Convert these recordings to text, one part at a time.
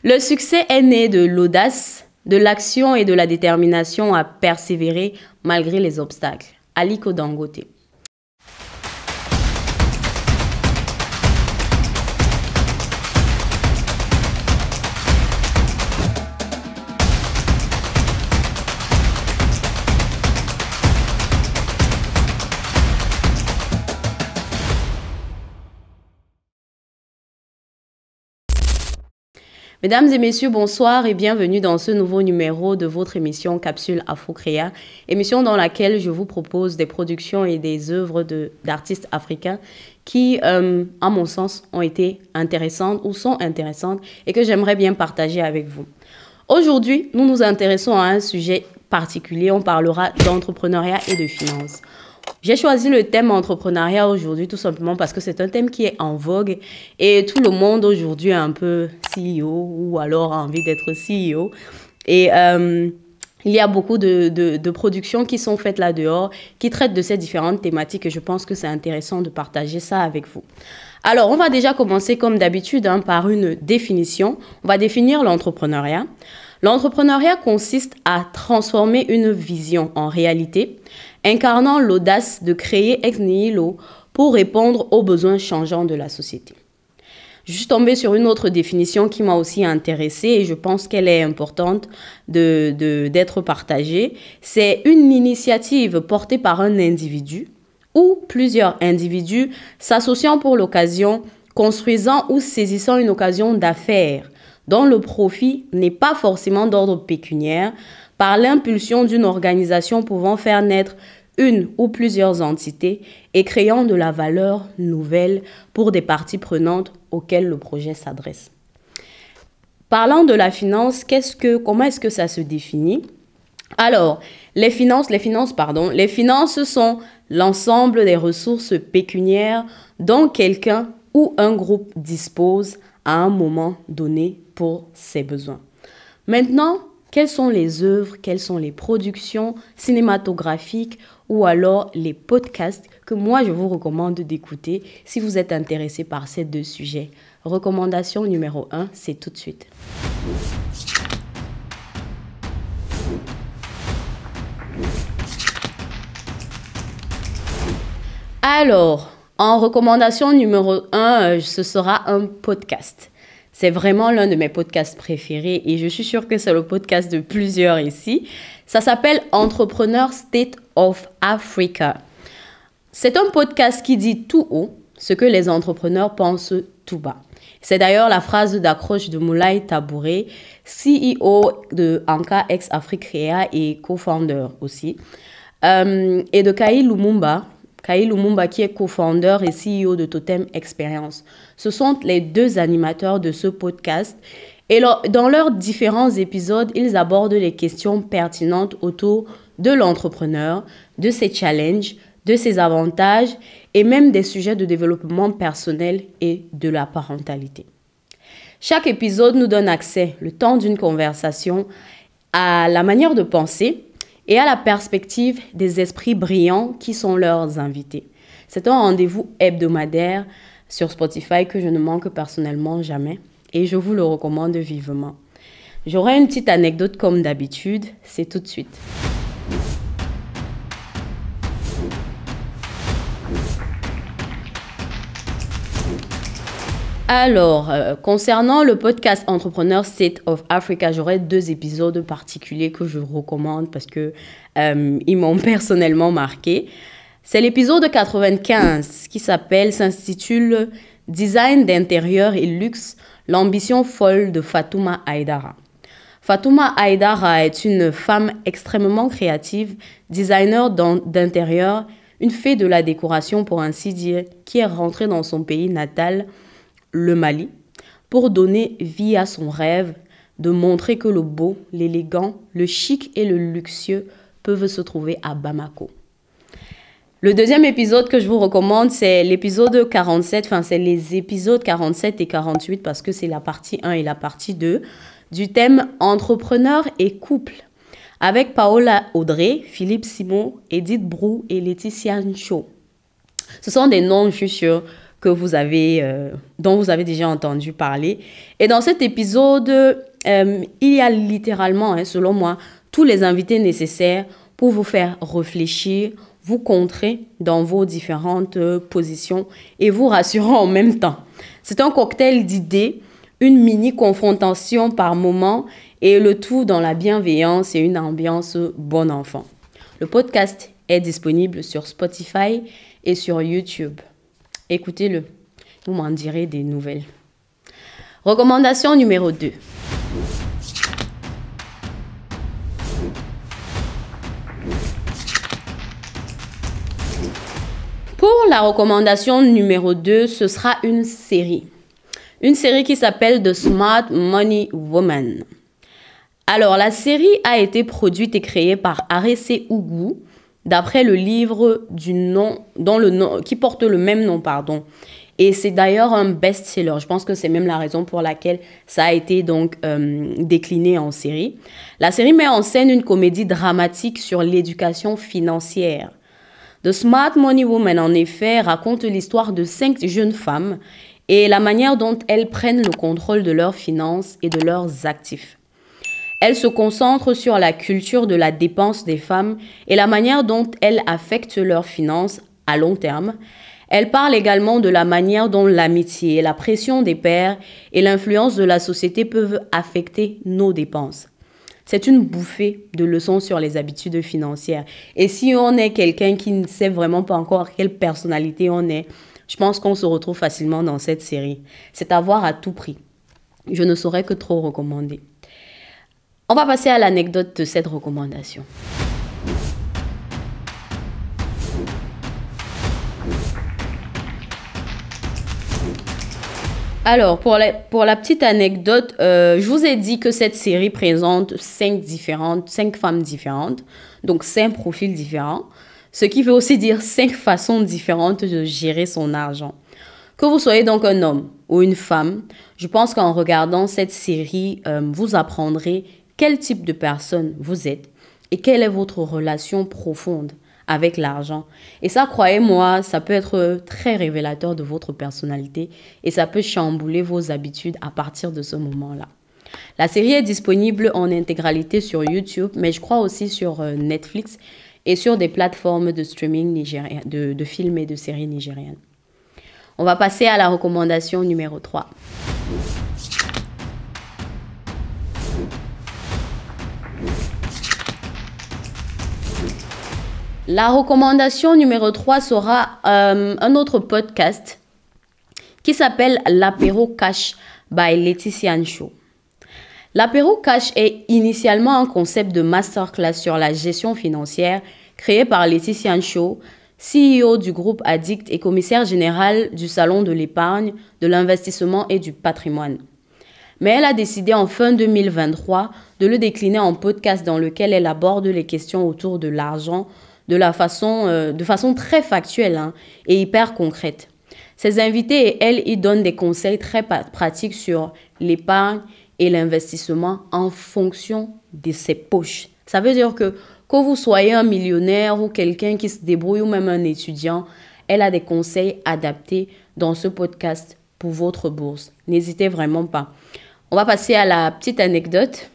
Le succès est né de l'audace, de l'action et de la détermination à persévérer malgré les obstacles. Aliko Dangote. Mesdames et messieurs, bonsoir et bienvenue dans ce nouveau numéro de votre émission Capsule Afro-Créa, émission dans laquelle je vous propose des productions et des œuvres d'artistes africains qui, à mon sens, ont été intéressantes ou sont intéressantes et que j'aimerais bien partager avec vous. Aujourd'hui, nous nous intéressons à un sujet particulier, on parlera d'entrepreneuriat et de finances. J'ai choisi le thème entrepreneuriat aujourd'hui tout simplement parce que c'est un thème qui est en vogue et tout le monde aujourd'hui est un peu CEO ou alors a envie d'être CEO. Et il y a beaucoup de productions qui sont faites là dehors qui traitent de ces différentes thématiques et je pense que c'est intéressant de partager ça avec vous. Alors, on va déjà commencer comme d'habitude par une définition. On va définir l'entrepreneuriat. L'entrepreneuriat consiste à transformer une vision en réalité, incarnant l'audace de créer ex nihilo pour répondre aux besoins changeants de la société. Je suis tombée sur une autre définition qui m'a aussi intéressée et je pense qu'elle est importante d'être partagée. C'est une initiative portée par un individu ou plusieurs individus s'associant pour l'occasion, construisant ou saisissant une occasion d'affaires dont le profit n'est pas forcément d'ordre pécuniaire, par l'impulsion d'une organisation pouvant faire naître une ou plusieurs entités et créant de la valeur nouvelle pour des parties prenantes auxquelles le projet s'adresse. Parlant de la finance, comment est-ce que ça se définit? Alors, les finances sont l'ensemble des ressources pécuniaires dont quelqu'un ou un groupe dispose à un moment donné pour ses besoins. Maintenant, quelles sont les œuvres, quelles sont les productions cinématographiques ou alors les podcasts que moi je vous recommande d'écouter si vous êtes intéressé par ces deux sujets? Recommandation numéro 1, c'est tout de suite. Alors, en recommandation numéro 1, ce sera un podcast. C'est vraiment l'un de mes podcasts préférés et je suis sûre que c'est le podcast de plusieurs ici. Ça s'appelle Entrepreneur State of Africa. C'est un podcast qui dit tout haut ce que les entrepreneurs pensent tout bas. C'est d'ailleurs la phrase d'accroche de Moulay Tabouré, CEO de Anka ex Africrea et co-founder aussi, et de Kay Lumumba qui est co-founder et CEO de Totem Experience. Ce sont les deux animateurs de ce podcast et dans leurs différents épisodes, ils abordent les questions pertinentes autour de l'entrepreneur, de ses challenges, de ses avantages et même des sujets de développement personnel et de la parentalité. Chaque épisode nous donne accès, le temps d'une conversation, à la manière de penser et à la perspective des esprits brillants qui sont leurs invités. C'est un rendez-vous hebdomadaire sur Spotify que je ne manque personnellement jamais et je vous le recommande vivement. J'aurai une petite anecdote comme d'habitude, c'est tout de suite. Alors, concernant le podcast Entrepreneur State of Africa, j'aurai 2 épisodes particuliers que je recommande parce que ils m'ont personnellement marqué. C'est l'épisode 95 qui s'intitule Design d'intérieur et luxe, l'ambition folle de Fatouma Aïdara. Fatouma Aïdara est une femme extrêmement créative, designer d'intérieur, une fée de la décoration pour ainsi dire, qui est rentrée dans son pays natal, le Mali, pour donner vie à son rêve de montrer que le beau, l'élégant, le chic et le luxueux peuvent se trouver à Bamako. Le deuxième épisode que je vous recommande, c'est l'épisode 47, c'est les épisodes 47 et 48 parce que c'est la partie 1 et la partie 2 du thème entrepreneur et couple avec Paola Audrey, Philippe Simon, Edith Brou et Laetitia Ncho. Ce sont des noms, je suis sûre, dont vous avez déjà entendu parler. Et dans cet épisode, il y a littéralement, selon moi, tous les invités nécessaires pour vous faire réfléchir, vous contrer dans vos différentes positions et vous rassurer en même temps. C'est un cocktail d'idées, une mini-confrontation par moment et le tout dans la bienveillance et une ambiance bon enfant. Le podcast est disponible sur Spotify et sur YouTube. Écoutez-le, vous m'en direz des nouvelles. Recommandation numéro 2. Pour la recommandation numéro 2, ce sera une série. Une série qui s'appelle The Smart Money Woman. Alors, la série a été produite et créée par Arese Ugu, d'après le livre qui porte le même nom, Et c'est d'ailleurs un best-seller. Je pense que c'est même la raison pour laquelle ça a été donc décliné en série. La série met en scène une comédie dramatique sur l'éducation financière. The Smart Money Woman, en effet, raconte l'histoire de 5 jeunes femmes et la manière dont elles prennent le contrôle de leurs finances et de leurs actifs. Elle se concentre sur la culture de la dépense des femmes et la manière dont elles affectent leurs finances à long terme. Elle parle également de la manière dont l'amitié, la pression des pairs et l'influence de la société peuvent affecter nos dépenses. C'est une bouffée de leçons sur les habitudes financières. Et si on est quelqu'un qui ne sait vraiment pas encore quelle personnalité on est, je pense qu'on se retrouve facilement dans cette série. C'est à voir à tout prix. Je ne saurais que trop recommander. On va passer à l'anecdote de cette recommandation. Alors, pour la petite anecdote, je vous ai dit que cette série présente 5 femmes différentes, donc 5 profils différents, ce qui veut aussi dire 5 façons différentes de gérer son argent. Que vous soyez donc un homme ou une femme, je pense qu'en regardant cette série, vous apprendrez quel type de personne vous êtes et quelle est votre relation profonde avec l'argent. Et ça, croyez-moi, ça peut être très révélateur de votre personnalité et ça peut chambouler vos habitudes à partir de ce moment-là. La série est disponible en intégralité sur YouTube, mais je crois aussi sur Netflix et sur des plateformes de streaming de films et de séries nigériennes. On va passer à la recommandation numéro 3. La recommandation numéro 3 sera un autre podcast qui s'appelle l'Apéro Cash by Laetitia Show. L'Apéro Cash est initialement un concept de masterclass sur la gestion financière créé par Laetitia Show, CEO du groupe Addict et commissaire général du Salon de l'épargne, de l'investissement et du patrimoine. Mais elle a décidé en fin 2023 de le décliner en podcast dans lequel elle aborde les questions autour de l'argent de façon très factuelle et hyper concrète. Ses invités et elle y donnent des conseils très pratiques sur l'épargne et l'investissement en fonction de ses poches. Ça veut dire que vous soyez un millionnaire ou quelqu'un qui se débrouille ou même un étudiant, elle a des conseils adaptés dans ce podcast pour votre bourse. N'hésitez vraiment pas. On va passer à la petite anecdote.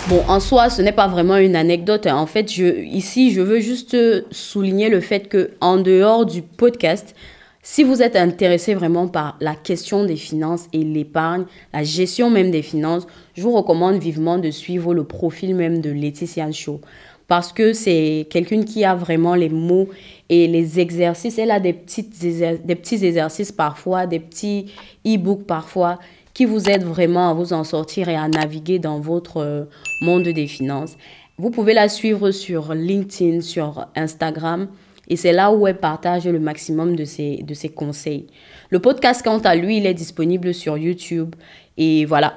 Bon, en soi, ce n'est pas vraiment une anecdote. En fait, ici, je veux juste souligner le fait que, en dehors du podcast, si vous êtes intéressé vraiment par la question des finances et l'épargne, la gestion même des finances, je vous recommande vivement de suivre le profil même de Laetitia Show. Parce que c'est quelqu'un qui a vraiment les mots et les exercices. Elle a des petits exercices parfois, des petits e-books parfois, qui vous aide vraiment à vous en sortir et à naviguer dans votre monde des finances. Vous pouvez la suivre sur LinkedIn, sur Instagram, et c'est là où elle partage le maximum de ses conseils. Le podcast, quant à lui, il est disponible sur YouTube. Et voilà,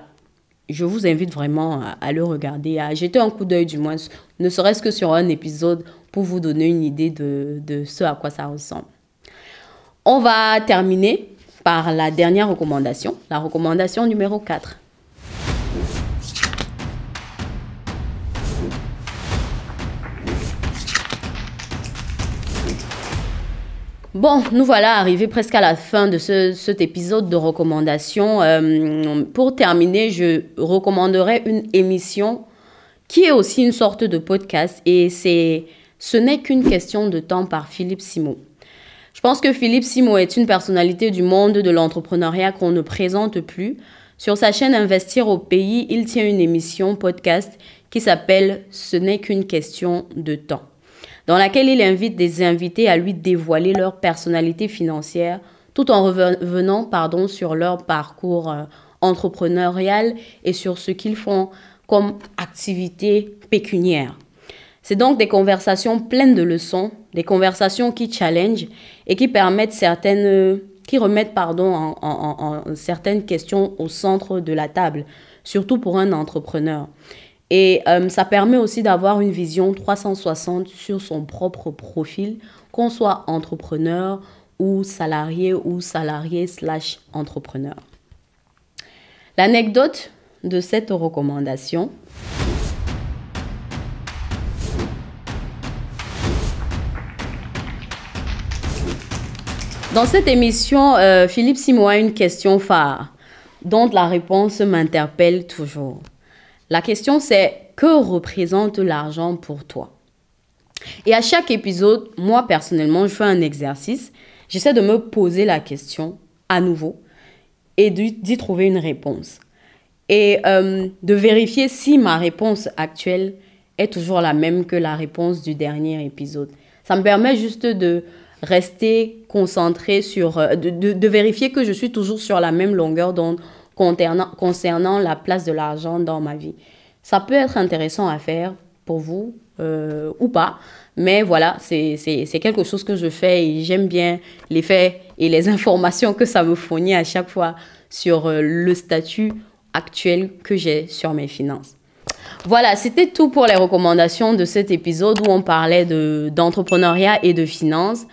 je vous invite vraiment à le regarder, à jeter un coup d'œil du moins, ne serait-ce que sur un épisode pour vous donner une idée de ce à quoi ça ressemble. On va terminer par la dernière recommandation, la recommandation numéro 4. Bon, nous voilà arrivés presque à la fin de cet épisode de recommandation. Pour terminer, je recommanderais une émission qui est aussi une sorte de podcast et Ce n'est qu'une question de temps par Philippe Simo. Je pense que Philippe Simo est une personnalité du monde de l'entrepreneuriat qu'on ne présente plus. Sur sa chaîne Investir au pays, il tient une émission podcast qui s'appelle « Ce n'est qu'une question de temps », dans laquelle il invite des invités à lui dévoiler leur personnalité financière tout en revenant sur leur parcours entrepreneurial et sur ce qu'ils font comme activité pécuniaire. C'est donc des conversations pleines de leçons, des conversations qui challengent et qui remettent certaines questions au centre de la table, surtout pour un entrepreneur. Et ça permet aussi d'avoir une vision 360 sur son propre profil, qu'on soit entrepreneur ou salarié/entrepreneur. L'anecdote de cette recommandation. Dans cette émission, Philippe Simo a une question phare dont la réponse m'interpelle toujours. La question c'est: que représente l'argent pour toi? Et à chaque épisode, moi personnellement, je fais un exercice. J'essaie de me poser la question à nouveau et d'y trouver une réponse. Et de vérifier si ma réponse actuelle est toujours la même que la réponse du dernier épisode. Ça me permet juste de rester concentré de vérifier que je suis toujours sur la même longueur d'onde concernant la place de l'argent dans ma vie. Ça peut être intéressant à faire pour vous ou pas, mais voilà, c'est quelque chose que je fais et j'aime bien les faits et les informations que ça me fournit à chaque fois sur le statut actuel que j'ai sur mes finances. Voilà, c'était tout pour les recommandations de cet épisode où on parlait d'entrepreneuriat et de finances.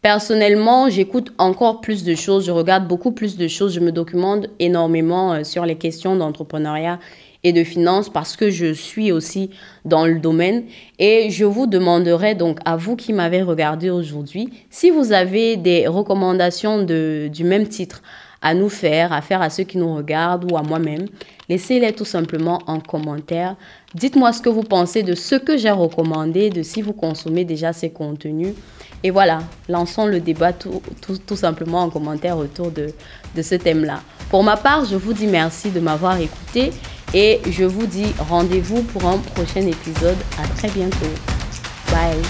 Personnellement, j'écoute encore plus de choses, je regarde beaucoup plus de choses, je me documente énormément sur les questions d'entrepreneuriat et de finances parce que je suis aussi dans le domaine. Et je vous demanderai donc à vous qui m'avez regardé aujourd'hui, si vous avez des recommandations du même titre à nous faire, à faire à ceux qui nous regardent ou à moi-même, laissez-les tout simplement en commentaire. Dites-moi ce que vous pensez de ce que j'ai recommandé, de si vous consommez déjà ces contenus. Et voilà, lançons le débat tout simplement en commentaire autour de ce thème-là. Pour ma part, je vous dis merci de m'avoir écouté et je vous dis rendez-vous pour un prochain épisode. À très bientôt. Bye.